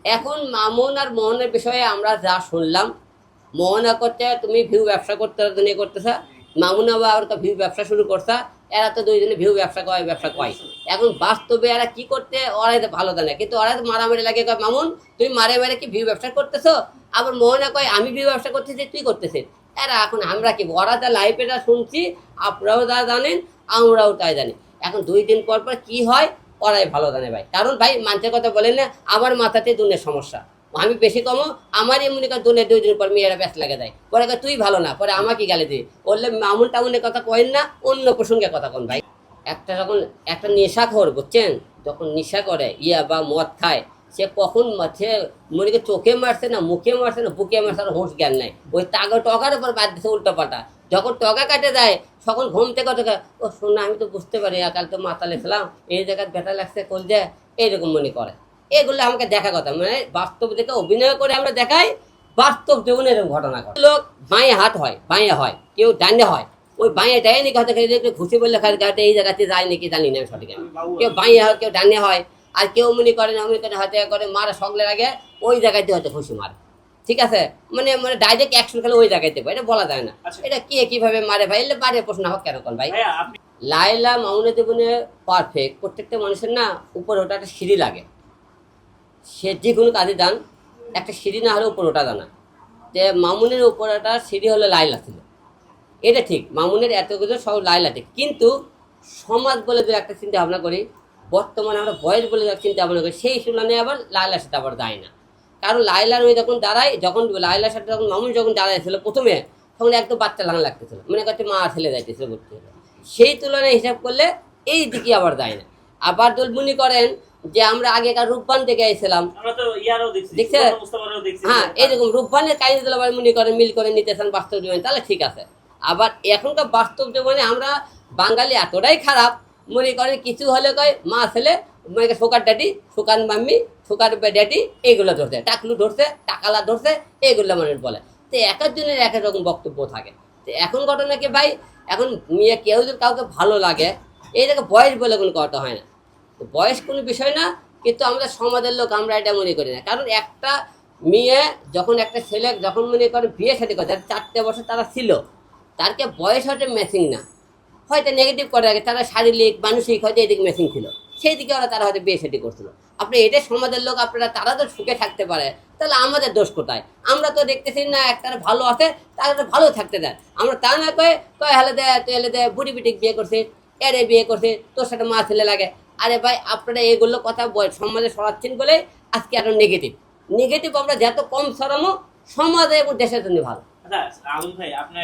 এখন মামুন আর মোহনের বিষয়ে আমরা যা শুনলাম, মোহনা করতে তুমি ভিউ ব্যবসা করতে করতেছ, মামুন আবার ভিউ ব্যবসা শুরু করছে। এরা তো দুইজনে ভিউ ব্যবসা কয়। এখন বাস্তবে এরা কি করতে, ওরাই তো ভালো জানে, কিন্তু ওরা তো মারামারি লাগে। কয় মামুন তুমি মারে মারে কি ভিউ ব্যবসা করতেছো, আবার মোহনা কয় আমি ভিউ ব্যবসা করতেছি, তুই করতেছিস। এরা এখন আমরা কি, ওরা যা লাইফে যা শুনছি আপনারাও যা জানেন আমরাও তাই জানি। এখন 2 দিন পর পর কি হয় ওরাই ভালো জানে ভাই। কারণ ভাই মানুষের কথা বলেন না, আমার মাথাতে দুনের সমস্যা, আমি বেশি কমো আমারই মনে কর দুনের 2 দিন পর মেয়েরা ব্যস্ত লাগে দেয়, পরে তুই ভালো না, পরে আমাকে গালি দিয়ে বললে মামুন টামুনের কথা কয়েন না, অন্য প্রসঙ্গে কথা কন ভাই। একটা যখন একটা নেশাখোর বুঝছেন, যখন নেশা করে ইয়া বা মদ খায়, সে কখন সে মনে করি চোখে মারছে না মুখে মারছে না বুকে মারছে, আর হুঁশ জ্ঞান নাই। ওই টকার উপর বাদ দিচ্ছে উল্টো পাল্টা। যখন টকা কাটে দেয় তখন ঘুম থেকে ও শোনা আমি তো বুঝতে পারি কাল তো মাতালে ছিলাম, এই জায়গায় ব্যথা লাগছে কল যে, এইরকম মনে করে। এগুলো আমাকে দেখা কথা, মানে বাস্তব দেখে অভিনয় করে আমরা দেখাই, বাস্তব জীবনে এরকম ঘটনা ঘটে। লোক বাঁয়ে হাত হয়, বাঁয়ে হয়, কেউ ডানে হয়, ওই বাঁয়ে দেয় নাকি হয়তো ঘুষি বললে খাতে এই জায়গাতে যায় নাকি জানি না সঠিক। কেউ বাঁয়ে হয়, কেউ ডানে হয়, আর কেউ মনে করেন মনে করেন হাতে করে মারা সগলের আগে ওই জায়গাতে হয়তো ঘুষি মারে। ঠিক আছে, মানে মানে ডাইরেক্ট অ্যাকশন খেলে ওই জায়গায় দেবো, এটা বলা যায় না। এটা কে কিভাবে মারে ভাই, এলে বাড়ির প্রশ্ন হোক কেন ভাই। লাইলা মামুনের জীবনে পারফেক্ট। প্রত্যেকটা মানুষের না উপরে ওটা একটা সিঁড়ি লাগে, সে যে কোনো কাজে যান একটা সিঁড়ি না হলে উপর ওটা জানা। যে মামুনের উপর একটা সিঁড়ি হলে লাইলা ছিল, এটা ঠিক। মামুনের এত কিছু সব লাইলা ঠিক, কিন্তু সমাজ বলে যে একটা চিন্তা ভাবনা করি, বর্তমানে আমরা বয়স বলে যে চিন্তা ভাবনা করি, সেই তুলনায় আবার লাইলার সাথে আবার যায় না। কারণ লাইলার ওই যখন দাঁড়ায়, যখন লাইলার সাথে যখন মামুন যখন দাঁড়াইছিল প্রথমে, তখন একদম বাচ্চা লাগান লাগতেছিল, মনে করছে মা ঠেলে যাইতেছিল ঘুরতে। সেই তুলনায় হিসাব করলে এই দিকে আবার যায় না। আবার মনে করেন যে আমরা আগেকার রূপবান দেখে আইছিলাম, দেখছে হ্যাঁ, এইরকম রূপবানের কাহিনী দিলে মনে করেন মিল করে নিতেছেন বাস্তব জীবনে, তাহলে ঠিক আছে। আবার এখনকার বাস্তব জীবনে আমরা বাঙালি এতটাই খারাপ, মনে করেন কিছু হলে কয় মা ছেলে, মানে শোকার ড্যাডি, শোকান মাম্মি, শোকার ড্যাডি, এইগুলো ধরছে, টাকলু ধরছে, টাকালা ধরছে, এইগুলো মানুষ বলে। তো এক একজনের এক এক রকম বক্তব্য থাকে। তো এখন ঘটনা কি ভাই, এখন মেয়ে কেউ যদি কাউকে ভালো লাগে, এইটাকে বয়স বলে কোনো কথা হয় না। বয়স কোনো বিষয় না, কিন্তু আমরা সমাজের লোক আমরা এটা মনে করি না। কারণ একটা মেয়ে যখন একটা ছেলে যখন মনে করে বিয়ে শাদী করে, 4টে বছর তারা ছিল, তারকে বয়স হয়তো ম্যাচিং না, হয়তো নেগেটিভ করে রাখে, তারা শারীরিক মানসিক হয়তো এদিক ম্যাচিং ছিল, সেই দিকে ওরা তারা হয়তো বিয়ে শাদী করছিল। আপনি এটা সমাজের লোক, আপনারা তারা তো সুখে থাকতে পারে, তাহলে আমাদের দোষ কোথায়? আমরা তো দেখতেছি না একটা ভালো আছে, তারা তো ভালো থাকতে দেয়। আমরা তা না কয়ে কয়ে হেলে দেয়, তুই হেলে দেয়, বুড়ি বিটিক বিয়ে করছে, এরে বিয়ে করছে, তোর সাথে মা ছেলে লাগে। আরে ভাই আপনারা এগুলো কথা সমাজে সরাচ্ছেন বলে আজকে এত নেগেটিভ নেগেটিভ। আমরা যত কম সরানো সমাজে এবং দেশের জন্য ভালো। আচ্ছা আলম ভাই, আপনার